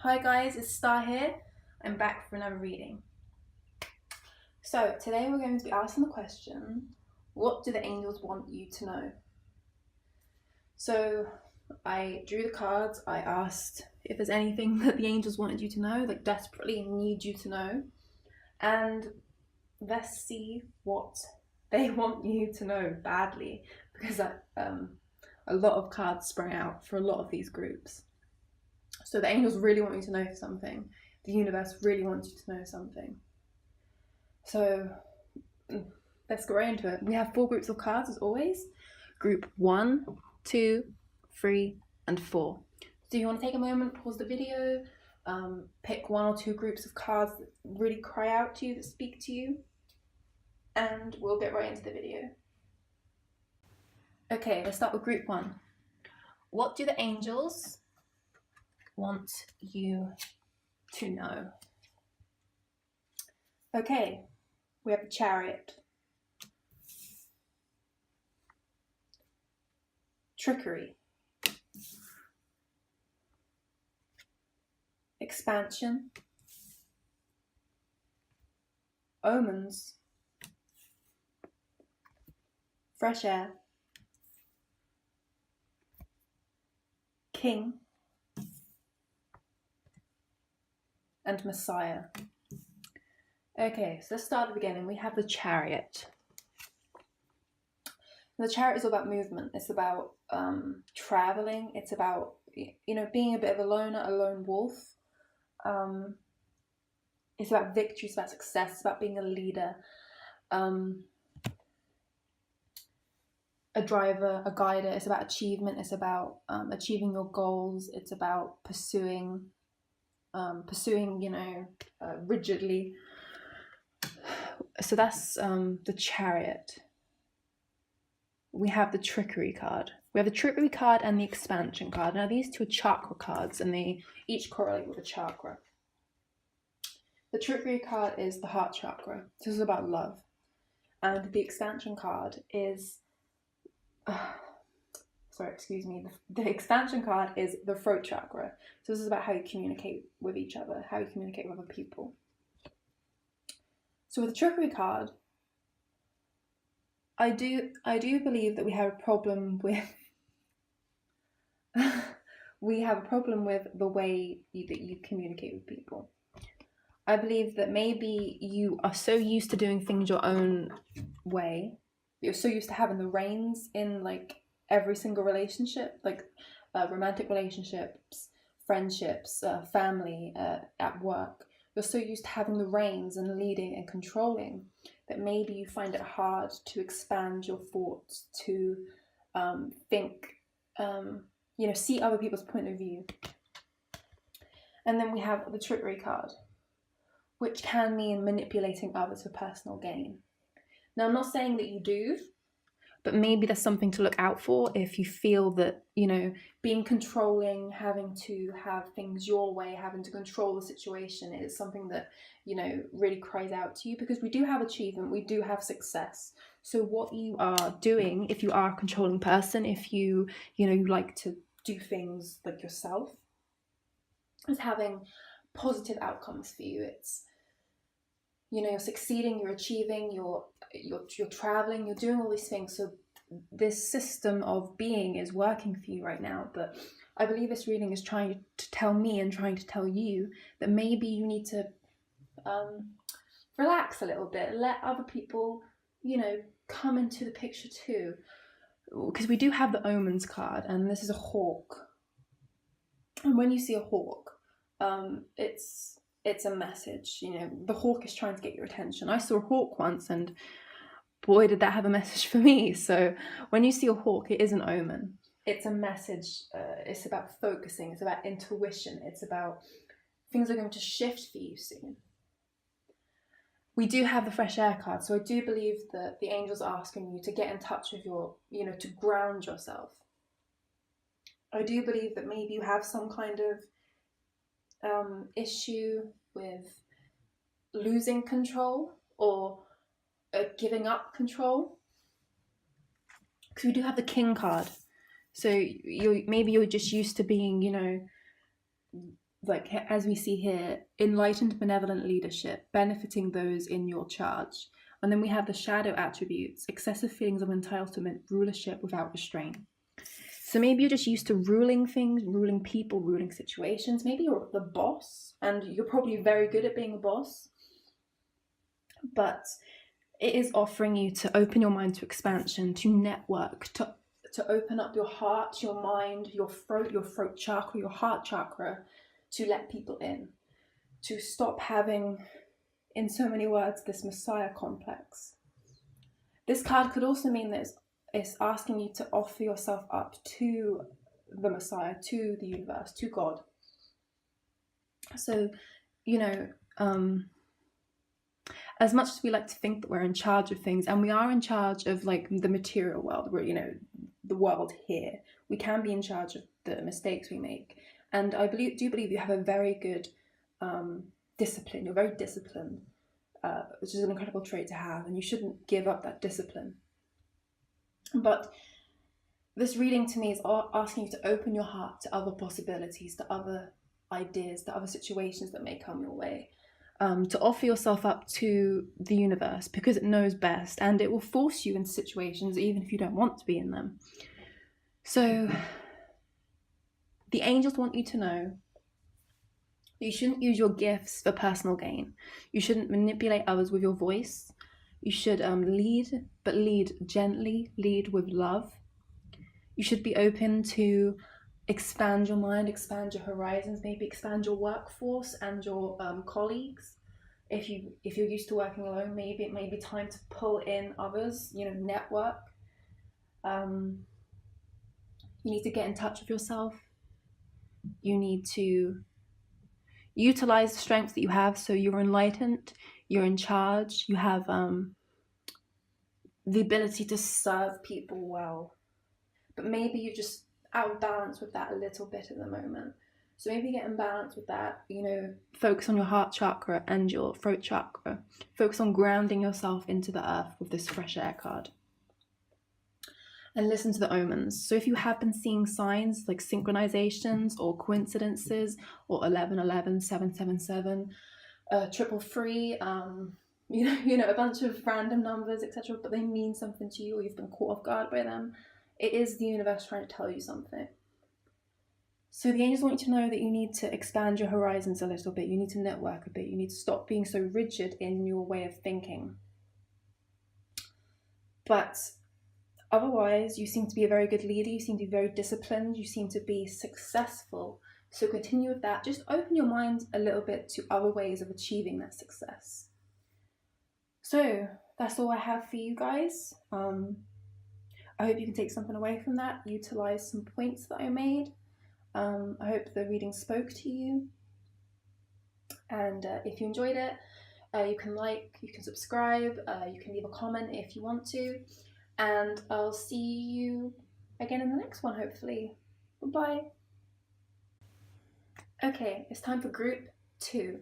Hi guys, it's Star here. I'm back for another reading. So today we're going to be asking the question, what do the angels want you to know? So I drew the cards, I asked if there's anything that the angels wanted you to know, like desperately need you to know, and let's see what they want you to know badly, because a lot of cards sprang out for a lot of these groups. So the angels really want you to know something. The universe really wants you to know something. So let's go right into it. We have 4 groups of cards as always. Group 1, 2, 3, and 4. So you want to take a moment, pause the video, pick 1 or 2 groups of cards that really cry out to you, that speak to you, and we'll get right into the video. Okay, let's start with group 1. What do the angels want you to know? Okay, we have the Chariot. Trickery. Expansion. Omens. Fresh air. King. And Messiah. Okay, so let's start at the beginning. We have the Chariot. And the Chariot is all about movement. It's about traveling. It's about, being a bit of a loner, a lone wolf. It's about victory. It's about success. It's about being a leader, a driver, a guider. It's about achievement. It's about achieving your goals. It's about pursuing, rigidly. So that's the Chariot. We have the Trickery card. We have the Trickery card and the Expansion card. Now these 2 are chakra cards and they each correlate with a chakra. The Trickery card is the heart chakra. This is about love. And the Expansion card is... The Expansion card is the throat chakra. So this is about how you communicate with each other, how you communicate with other people. So with the Trickery card, I do believe that we have a problem with the way that you communicate with people. I believe that maybe you are so used to doing things your own way. You're so used to having the reins in every single relationship, romantic relationships, friendships, family, at work. You're so used to having the reins and leading and controlling that maybe you find it hard to expand your thoughts, to think, see other people's point of view. And then we have the Trickery card, which can mean manipulating others for personal gain. Now, I'm not saying that you do, but maybe there's something to look out for if you feel that, being controlling, having to have things your way, having to control the situation is something that, really cries out to you, because we do have achievement, we do have success. So what you are doing, if you are a controlling person, if you like to do things like yourself, is having positive outcomes for you. It's, you're succeeding, you're achieving, you're traveling, you're doing all these things. So this system of being is working for you right now. But I believe this reading is trying to tell me and trying to tell you that maybe you need to relax a little bit, let other people, come into the picture too. Because we do have the Omens card, and this is a hawk. And when you see a hawk, it's a message. The hawk is trying to get your attention. I saw a hawk once, and boy, did that have a message for me. So when you see a hawk, it is an omen. It's a message. It's about focusing. It's about intuition. It's about things are going to shift for you soon. We do have the Fresh Air card. So I do believe that the angels are asking you to get in touch with your, to ground yourself. I do believe that maybe you have some kind of issue with losing control or giving up control, because we do have the King card. So you're just used to being, like as we see here, enlightened benevolent leadership, benefiting those in your charge. And then we have the shadow attributes, excessive feelings of entitlement, rulership without restraint. So maybe you're just used to ruling things, ruling people, ruling situations. Maybe you're the boss and you're probably very good at being a boss. But it is offering you to open your mind to expansion, to network, to open up your heart, your mind, your throat chakra, your heart chakra, to let people in, to stop having, in so many words, this Messiah complex. This card could also mean that it's asking you to offer yourself up to the Messiah, to the universe, to God. So, as much as we like to think that we're in charge of things, and we are in charge of like the material world, we're, the world here, we can be in charge of the mistakes we make. And I do believe you have a very good discipline. You're very disciplined, which is an incredible trait to have, and you shouldn't give up that discipline. But this reading to me is asking you to open your heart to other possibilities, to other ideas, to other situations that may come your way. To offer yourself up to the universe because it knows best, and it will force you into situations even if you don't want to be in them. So the angels want you to know you shouldn't use your gifts for personal gain. You shouldn't manipulate others with your voice. You should lead, but lead gently, lead with love. You should be open to expand your mind, expand your horizons, maybe expand your workforce and your colleagues. If you're used to working alone, maybe it may be time to pull in others, network. You need to get in touch with yourself. You need to utilize the strengths that you have. So you're enlightened, you're in charge, you have the ability to serve people well. But maybe you're just out of balance with that a little bit at the moment. So maybe get in balance with that, focus on your heart chakra and your throat chakra. Focus on grounding yourself into the earth with this fresh air card. And listen to the omens. So if you have been seeing signs like synchronizations or coincidences, or 1111, 777, 333, a bunch of random numbers, etc., but they mean something to you, or you've been caught off guard by them, it is the universe trying to tell you something. So the angels want you to know that you need to expand your horizons a little bit. You need to network a bit. You need to stop being so rigid in your way of thinking. But otherwise, you seem to be a very good leader. You seem to be very disciplined. You seem to be successful. So continue with that. Just open your mind a little bit to other ways of achieving that success. So that's all I have for you guys. I hope you can take something away from that. Utilize some points that I made. I hope the reading spoke to you. And if you enjoyed it, you can like, you can subscribe, you can leave a comment if you want to. And I'll see you again in the next one, hopefully. Bye-bye. Okay, it's time for group 2.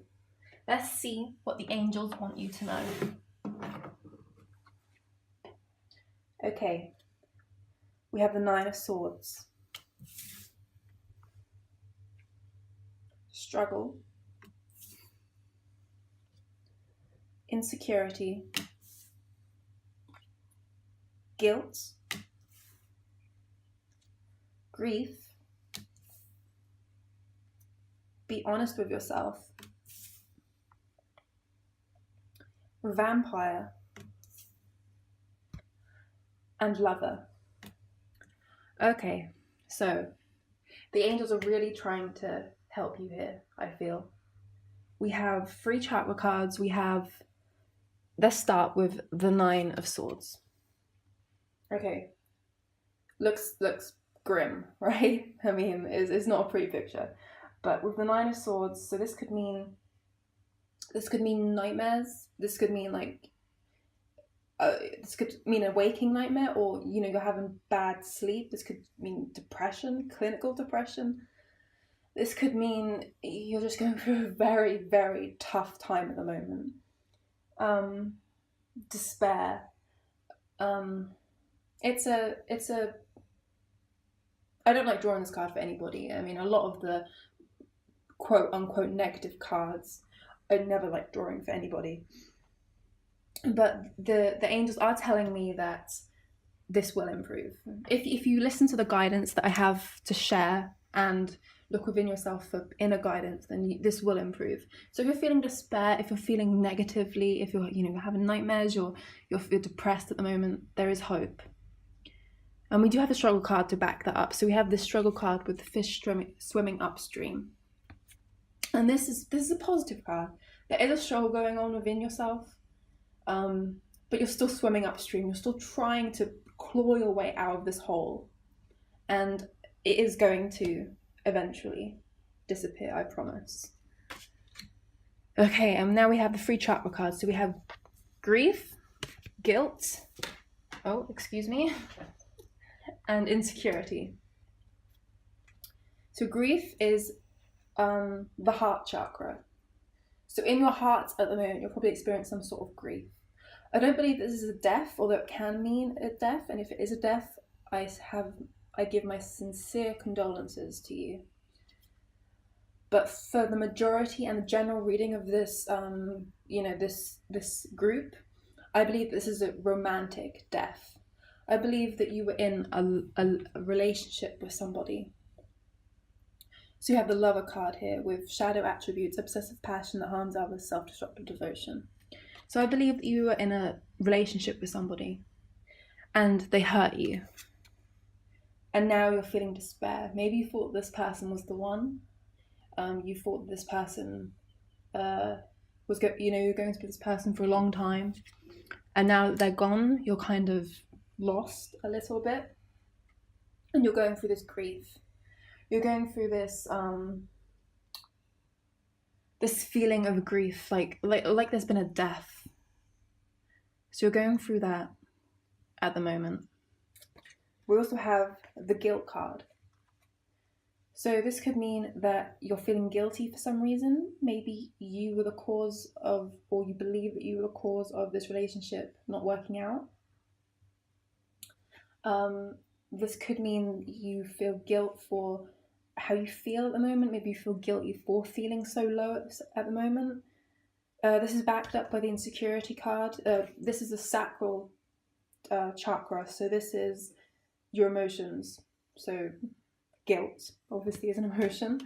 Let's see what the angels want you to know. Okay, we have the 9 of Swords. Struggle. Insecurity. Guilt. Grief. Be honest with yourself. Vampire. And Lover. Okay, so the angels are really trying to help you here, I feel. We have 3 chakra cards. Let's start with the 9 of Swords. Okay, looks grim, right? I mean, it's not a pretty picture. But with the 9 of Swords, so this could mean nightmares. This could mean this could mean a waking nightmare, or you're having bad sleep. This could mean depression, clinical depression. This could mean you're just going through a very, very tough time at the moment. Despair. It's a I don't like drawing this card for anybody. I mean, a lot of the quote unquote negative cards. I never like drawing for anybody. But the angels are telling me that this will improve. If you listen to the guidance that I have to share and look within yourself for inner guidance, then this will improve. So if you're feeling despair, if you're feeling negatively, if you're having nightmares, you're depressed at the moment, there is hope. And we do have a struggle card to back that up. So we have this struggle card with the fish swimming upstream. And this is a positive card. There is a struggle going on within yourself, but you're still swimming upstream. You're still trying to claw your way out of this hole. And it is going to eventually disappear, I promise. Okay, and now we have the 3 chakra cards. So we have grief, guilt, and insecurity. So grief is the heart chakra. So in your heart at the moment, you'll probably experience some sort of grief. I don't believe this is a death, although it can mean a death. And if it is a death, I give my sincere condolences to you. But for the majority and the general reading of this, this group, I believe this is a romantic death. I believe that you were in a relationship with somebody. So you have the lover card here with shadow attributes, obsessive passion that harms others, self-destructive devotion. So I believe that you were in a relationship with somebody and they hurt you. And now you're feeling despair. Maybe you thought this person was the one. You thought this person was you're going to be this person for a long time. And now that they're gone, you're kind of lost a little bit. And you're going through this grief. You're going through this this feeling of grief, like there's been a death. So you're going through that at the moment. We also have the guilt card. So this could mean that you're feeling guilty for some reason. Maybe you were the cause of, or you believe that you were the cause of this relationship not working out. This could mean you feel guilt for how you feel at the moment. Maybe you feel guilty for feeling so low at the moment. This is backed up by the insecurity card. This is the sacral chakra. So this is your emotions. So guilt obviously is an emotion.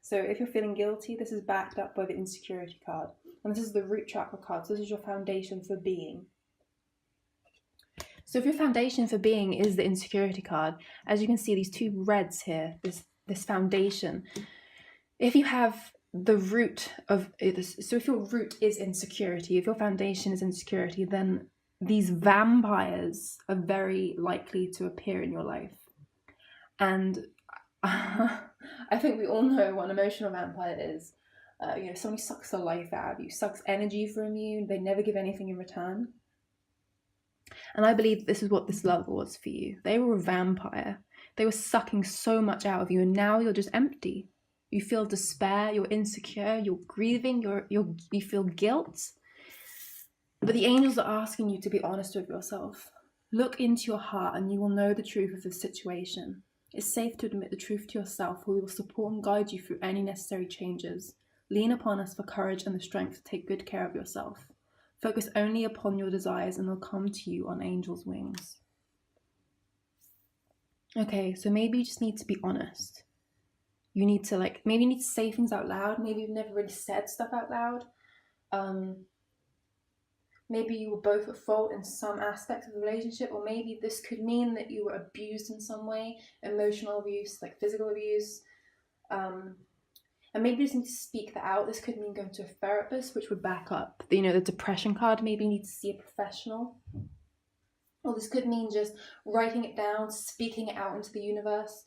So if you're feeling guilty, this is backed up by the insecurity card. And this is the root chakra card. So this is your foundation for being. So if your foundation for being is the insecurity card, as you can see, these 2 reds here, this foundation, if you have the root of this, so if your root is insecurity, if your foundation is insecurity, then these vampires are very likely to appear in your life. And I think we all know what an emotional vampire is. Somebody sucks the life out of you, sucks energy from you, they never give anything in return. And I believe this is what this love was for you. They were a vampire. They were sucking so much out of you, and now you're just empty. You feel despair, you're insecure, you're grieving, you feel guilt. But the angels are asking you to be honest with yourself. Look into your heart and you will know the truth of the situation. It's safe to admit the truth to yourself, for we will support and guide you through any necessary changes. Lean upon us for courage and the strength to take good care of yourself. Focus only upon your desires and they'll come to you on angels' wings. Okay, so maybe you just need to be honest. You need to maybe you need to say things out loud. Maybe you've never really said stuff out loud. Maybe you were both at fault in some aspect of the relationship, or maybe this could mean that you were abused in some way, emotional abuse, like physical abuse. And maybe you just need to speak that out. This could mean going to a therapist, which would back up, the depression card. Maybe you need to see a professional. Or this could mean just writing it down, speaking it out into the universe,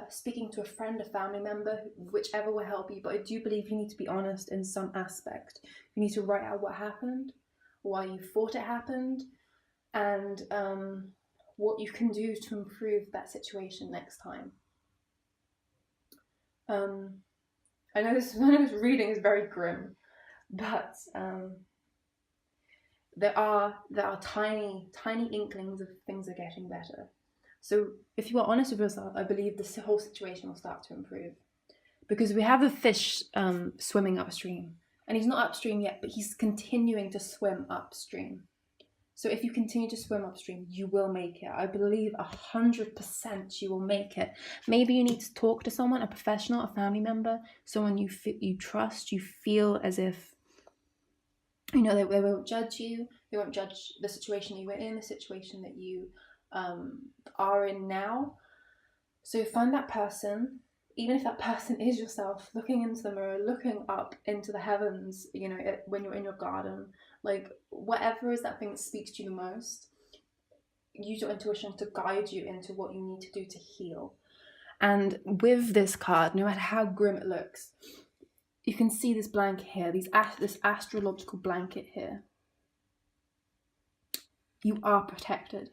speaking to a friend, a family member, whichever will help you. But I do believe you need to be honest in some aspect. You need to write out what happened, why you thought it happened, and what you can do to improve that situation next time. I know this reading is very grim, but there are tiny inklings of things are getting better. So if you are honest with yourself, I believe this whole situation will start to improve. because we have the fish swimming upstream, and he's not upstream yet, but he's continuing to swim upstream. So if you continue to swim upstream, you will make it. I believe 100% you will make it. Maybe you need to talk to someone, a professional, a family member, someone you trust, you feel as if, you know, they won't judge you. They won't judge the situation that you were in, the situation that you are in now. So find that person, even if that person is yourself, looking into the mirror, looking up into the heavens, you know, when you're in your garden, like whatever is that thing that speaks to you the most, use your intuition to guide you into what you need to do to heal. And with this card, no matter how grim it looks, you can see this blanket here, this astrological blanket here. You are protected.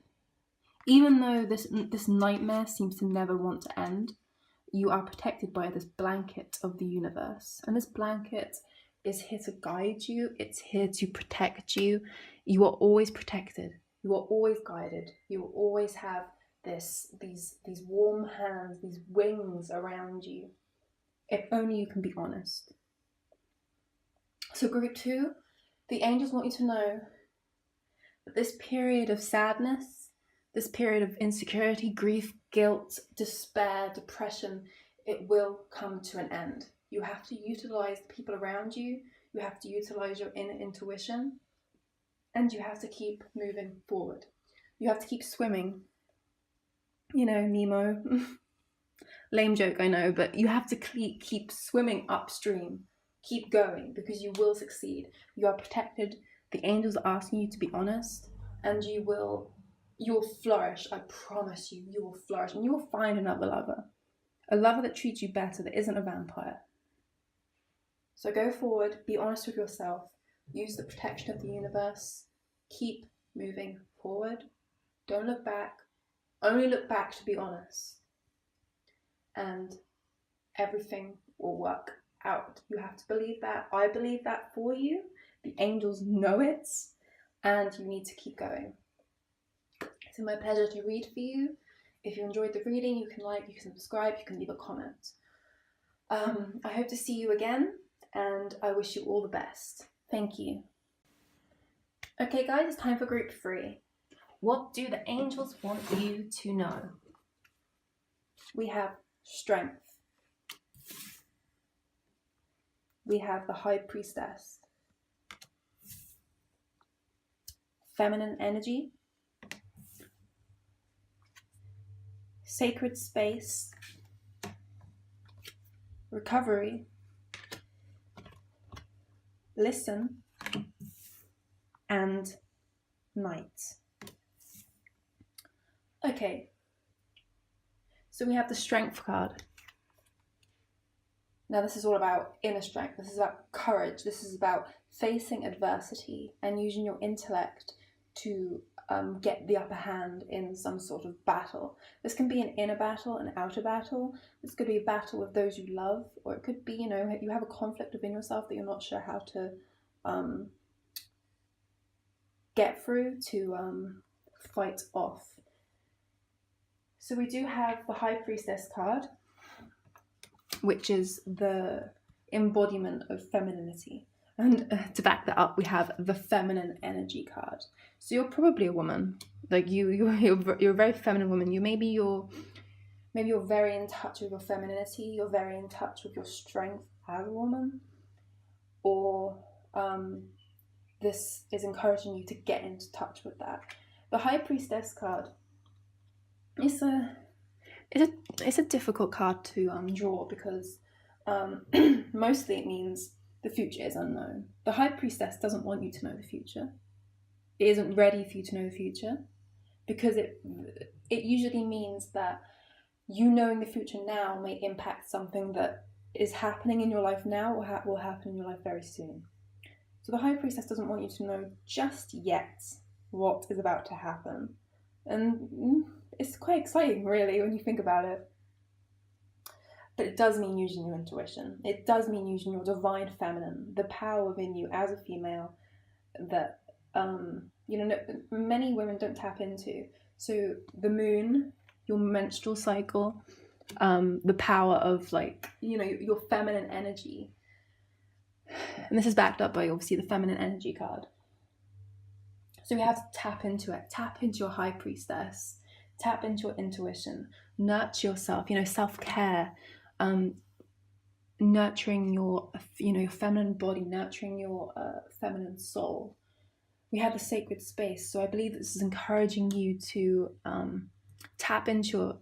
Even though this nightmare seems to never want to end, you are protected by this blanket of the universe. And this blanket is here to guide you. It's here to protect you. You are always protected. You are always guided. You will always have these warm hands, these wings around you. If only you can be honest. So group 2, the angels want you to know that this period of sadness, this period of insecurity, grief, guilt, despair, depression, it will come to an end. You have to utilize the people around you. You have to utilize your inner intuition. And you have to keep moving forward. You have to keep swimming. You know, Nemo. Lame joke, I know, but you have to keep swimming upstream. Keep going, because you will succeed. You are protected. The angels are asking you to be honest, and you will flourish. I promise you, you will flourish, and you will find another lover. A lover that treats you better, that isn't a vampire. So go forward, be honest with yourself, use the protection of the universe, keep moving forward. Don't look back. Only look back to be honest. And everything will work out. You have to believe that. I believe that for you. The angels know it, and you need to keep going. It's my pleasure to read for you. If you enjoyed the reading, you can like, you can subscribe, you can leave a comment. I hope to see you again, and I wish you all the best. Thank you. Okay guys, it's time for group 3. What do the angels want you to know? We have strength. We have the High Priestess. Feminine energy. Sacred space. Recovery. Listen. And night. Okay. So we have the Strength card. Now this is all about inner strength. This is about courage. This is about facing adversity and using your intellect to get the upper hand in some sort of battle. This can be an inner battle, an outer battle. This could be a battle with those you love, or it could be, you know, you have a conflict within yourself that you're not sure how to get through, to fight off. So we do have the High Priestess card, which is the embodiment of femininity. And to back that up, we have the Feminine Energy card. So you're probably a woman. Like you're a very feminine woman. Maybe you're very in touch with your femininity. You're very in touch with your strength as a woman, or this is encouraging you to get into touch with that. The High Priestess card. It's a difficult card to draw, because mostly it means the future is unknown. The High Priestess doesn't want you to know the future. It isn't ready for you to know the future, because it usually means that you knowing the future now may impact something that is happening in your life now, or will happen in your life very soon. So the High Priestess doesn't want you to know just yet what is about to happen. And it's quite exciting, really, when you think about it. But it does mean using your intuition. It does mean using your divine feminine, the power within you as a female that, many women don't tap into. So the moon, your menstrual cycle, the power of, like, you know, your feminine energy. And this is backed up by obviously the feminine energy card. So we have to tap into it, tap into your high priestess, tap into your intuition, nurture yourself, you know, self-care, nurturing your, you know, your feminine body, nurturing your feminine soul. We have the sacred space. So I believe this is encouraging you to tap into your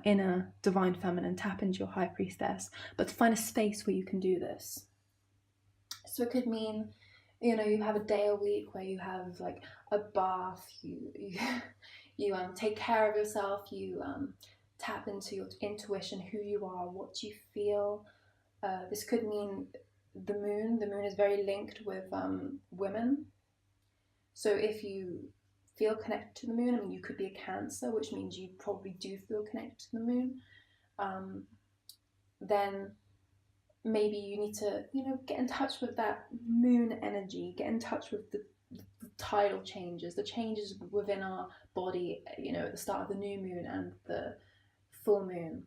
inner divine feminine, tap into your high priestess, but to find a space where you can do this. So it could mean, you know, you have a day a week where you have like a bath, you take care of yourself, you tap into your intuition, who you are, what you feel. This could mean the moon. The moon is very linked with women. So if you feel connected to the moon, I mean, you could be a Cancer, which means you probably do feel connected to the moon. Then maybe you need to, you know, get in touch with that moon energy, get in touch with the tidal changes, the changes within our body, you know, at the start of the new moon and the full moon.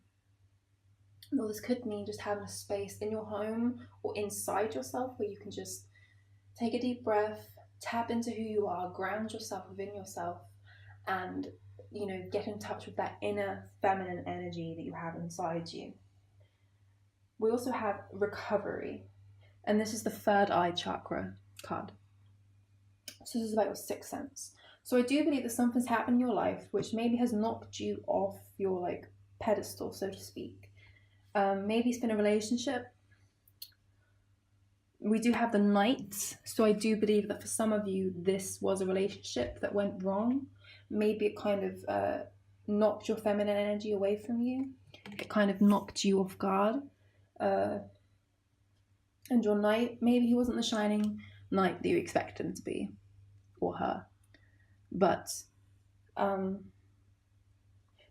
Well, this could mean just having a space in your home or inside yourself where you can just take a deep breath, tap into who you are, ground yourself within yourself, and, you know, get in touch with that inner feminine energy that you have inside you. We also have recovery, and this is the third eye chakra card. So this is about your sixth sense. So I do believe that something's happened in your life which maybe has knocked you off your like pedestal, so to speak. Maybe it's been a relationship. We do have the Knight, so I do believe that for some of you this was a relationship that went wrong. Maybe it kind of knocked your feminine energy away from you. It kind of knocked you off guard. And your Knight, maybe he wasn't the shining knight that you expected him to be, or her. But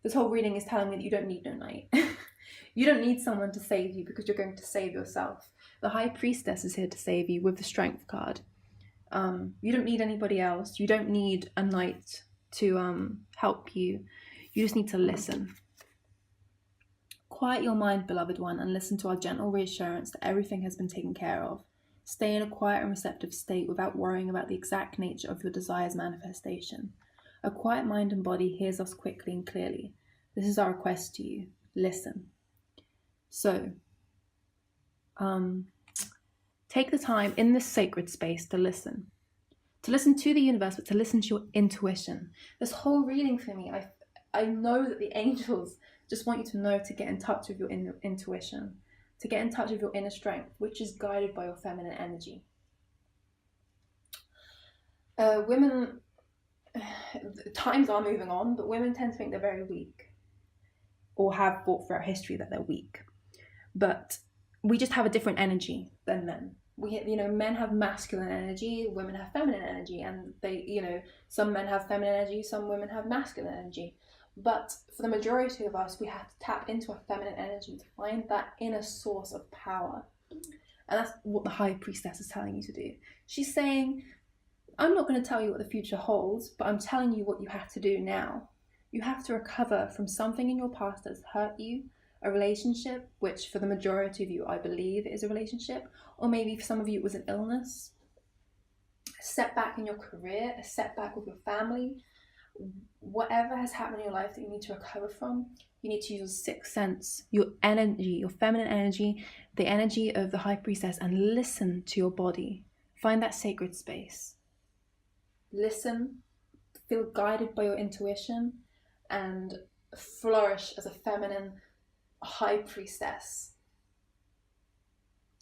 this whole reading is telling me that you don't need no knight. You don't need someone to save you because you're going to save yourself. The High Priestess is here to save you with the Strength card. You don't need anybody else. You don't need a knight to help you. You just need to listen. Quiet your mind, beloved one, and listen to our gentle reassurance that everything has been taken care of. Stay in a quiet and receptive state without worrying about the exact nature of your desire's manifestation. A quiet mind and body hears us quickly and clearly. This is our request to you. Listen. So, take the time in this sacred space to listen. To listen to the universe, but to listen to your intuition. This whole reading for me, I know that the angels just want you to know to get in touch with your intuition, to get in touch with your inner strength, which is guided by your feminine energy. Women, times are moving on, but women tend to think they're very weak, or have thought throughout history that they're weak. But we just have a different energy than men. Men have masculine energy, women have feminine energy, and some men have feminine energy, some women have masculine energy. But for the majority of us, we have to tap into our feminine energy to find that inner source of power. And that's what the High Priestess is telling you to do. She's saying, I'm not going to tell you what the future holds, but I'm telling you what you have to do now. You have to recover from something in your past that's hurt you, a relationship, which for the majority of you, I believe is a relationship, or maybe for some of you it was an illness, a setback in your career, a setback with your family. Whatever has happened in your life that you need to recover from, you need to use your sixth sense, your energy, your feminine energy, the energy of the High Priestess, and listen to your body. Find that sacred space. Listen, feel guided by your intuition, and flourish as a feminine High Priestess.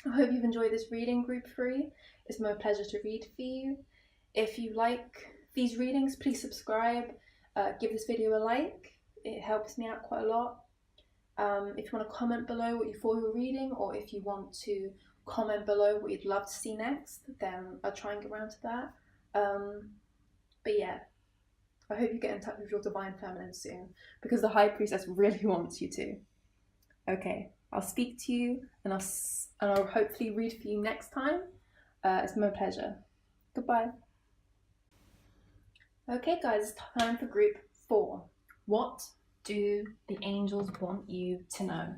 I hope you've enjoyed this reading, Group 3. It's my pleasure to read for you. If you like these readings, please subscribe, give this video a like. It helps me out quite a lot. If you want to comment below what you thought you were reading, or if you want to comment below what you'd love to see next, then I'll try and get around to that. But yeah, I hope you get in touch with your divine feminine soon, because the High Priestess really wants you to. Okay, I'll speak to you, and I'll hopefully read for you next time. It's my pleasure. Goodbye. Okay guys, it's time for Group 4. What do the angels want you to know?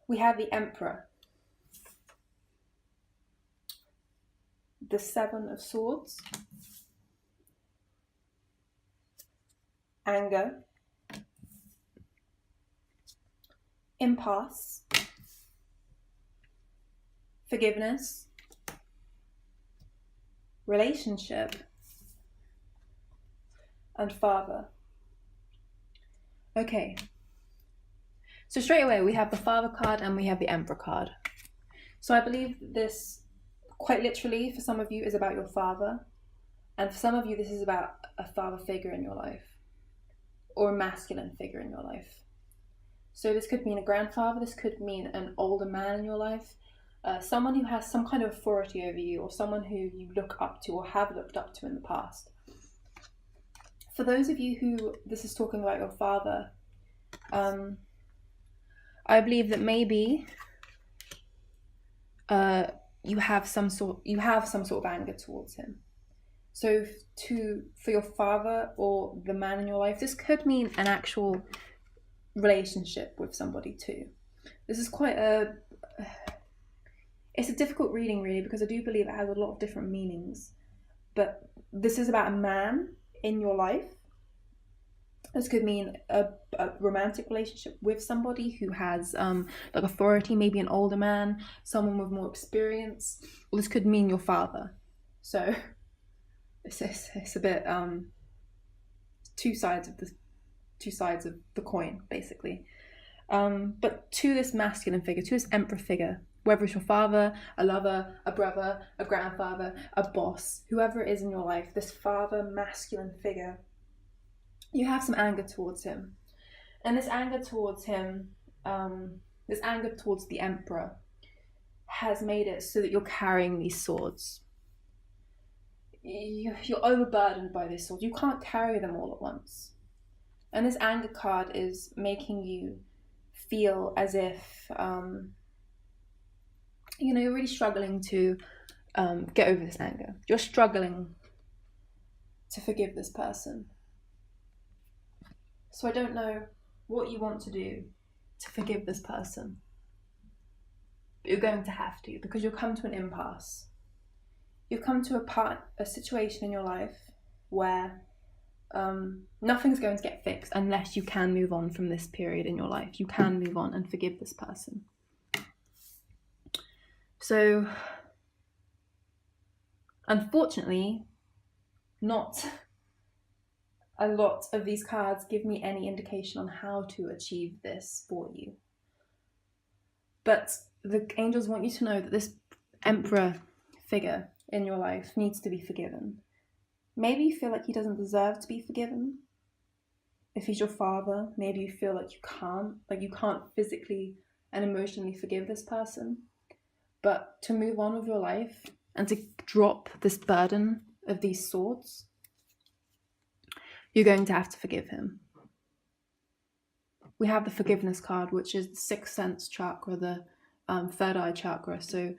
We have the Emperor, the Seven of Swords, anger, impasse, forgiveness, relationship, and father. Okay, so straight away we have the father card and we have the Emperor card. So I believe this, quite literally, for some of you is about your father, and for some of you this is about a father figure in your life, or a masculine figure in your life. So this could mean a grandfather, this could mean an older man in your life, someone who has some kind of authority over you, or someone who you look up to or have looked up to in the past. For those of you who this is talking about your father, I believe that maybe you have some sort of anger towards him. So for your father or the man in your life, this could mean an actual relationship with somebody too. This is it's a difficult reading really, because I do believe it has a lot of different meanings. But this is about a man in your life. This could mean a romantic relationship with somebody who has like authority, maybe an older man, someone with more experience. Or this could mean your father. So it's a bit two sides of the coin, basically. But to this masculine figure, to this Emperor figure, whether it's your father, a lover, a brother, a grandfather, a boss, whoever it is in your life, this father masculine figure, you have some anger towards him. And this anger towards him, this anger towards the Emperor, has made it so that you're carrying these swords. You're overburdened by these swords. You can't carry them all at once. And this anger card is making you feel as if, you're really struggling to get over this anger. You're struggling to forgive this person. So I don't know what you want to do to forgive this person. But you're going to have to, because you'll come to an impasse. You'll come to a situation in your life where nothing's going to get fixed unless you can move on from this period in your life. You can move on and forgive this person. So, unfortunately, not a lot of these cards give me any indication on how to achieve this for you. But the angels want you to know that this Emperor figure in your life needs to be forgiven. Maybe you feel like he doesn't deserve to be forgiven. If he's your father, maybe you feel like you can't physically and emotionally forgive this person. But to move on with your life and to drop this burden of these swords, you're going to have to forgive him. We have the forgiveness card, which is the sixth sense chakra, the third eye chakra. So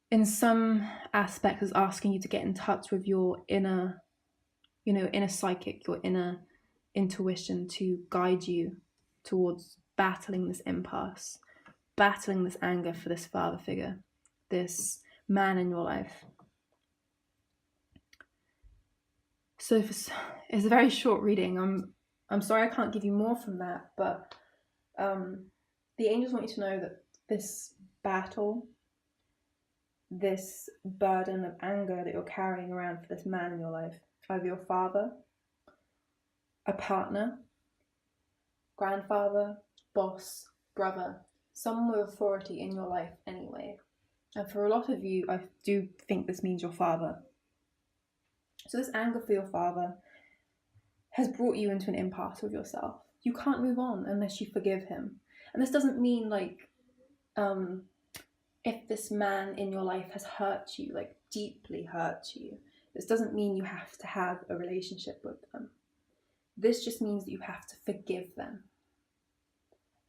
in some aspects, it's asking you to get in touch with your inner psychic, your inner intuition, to guide you towards battling this impasse, battling this anger for this father figure, this man in your life. So it's a very short reading. I'm sorry I can't give you more from that, but the angels want you to know that this battle, this burden of anger that you're carrying around for this man in your life, either your father, a partner, grandfather, boss, brother, someone with authority in your life anyway. And for a lot of you, I do think this means your father. So this anger for your father has brought you into an impasse with yourself. You can't move on unless you forgive him. And this doesn't mean if this man in your life has hurt you, deeply hurt you, this doesn't mean you have to have a relationship with them. This just means that you have to forgive them.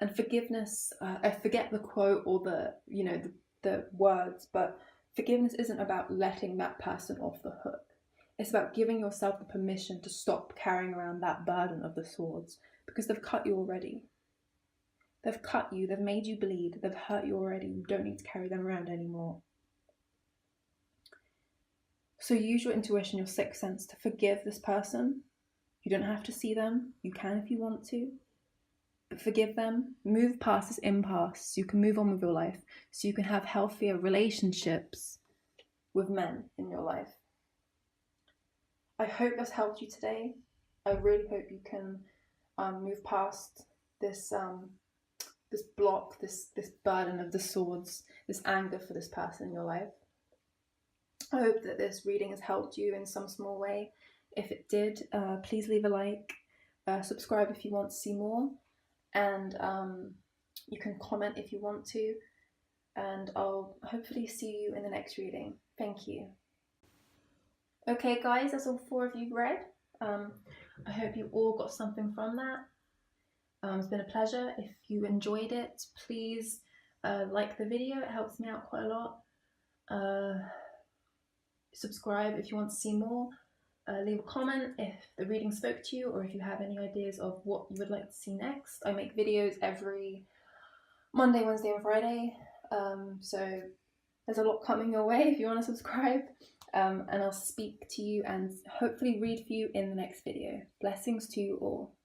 And forgiveness, I forget the quote or the words, but forgiveness isn't about letting that person off the hook. It's about giving yourself the permission to stop carrying around that burden of the swords, because they've cut you already. They've cut you, they've made you bleed, they've hurt you already. You don't need to carry them around anymore. So use your intuition, your sixth sense, to forgive this person. You don't have to see them. You can if you want to. But forgive them. Move past this impasse so you can move on with your life, so you can have healthier relationships with men in your life. I hope this helped you today. I really hope you can move past this this block, this burden of the swords, this anger for this person in your life. I hope that this reading has helped you in some small way. If it did, please leave a like, subscribe if you want to see more, and you can comment if you want to, and I'll hopefully see you in the next reading. Thank you. Okay guys, that's all 4 of you read. I hope you all got something from that. It's been a pleasure. If you enjoyed it, please like the video, it helps me out quite a lot. Subscribe if you want to see more. Leave a comment if the reading spoke to you, or if you have any ideas of what you would like to see next. I make videos every Monday, Wednesday and Friday, so there's a lot coming your way if you want to subscribe. And I'll speak to you and hopefully read for you in the next video. Blessings to you all.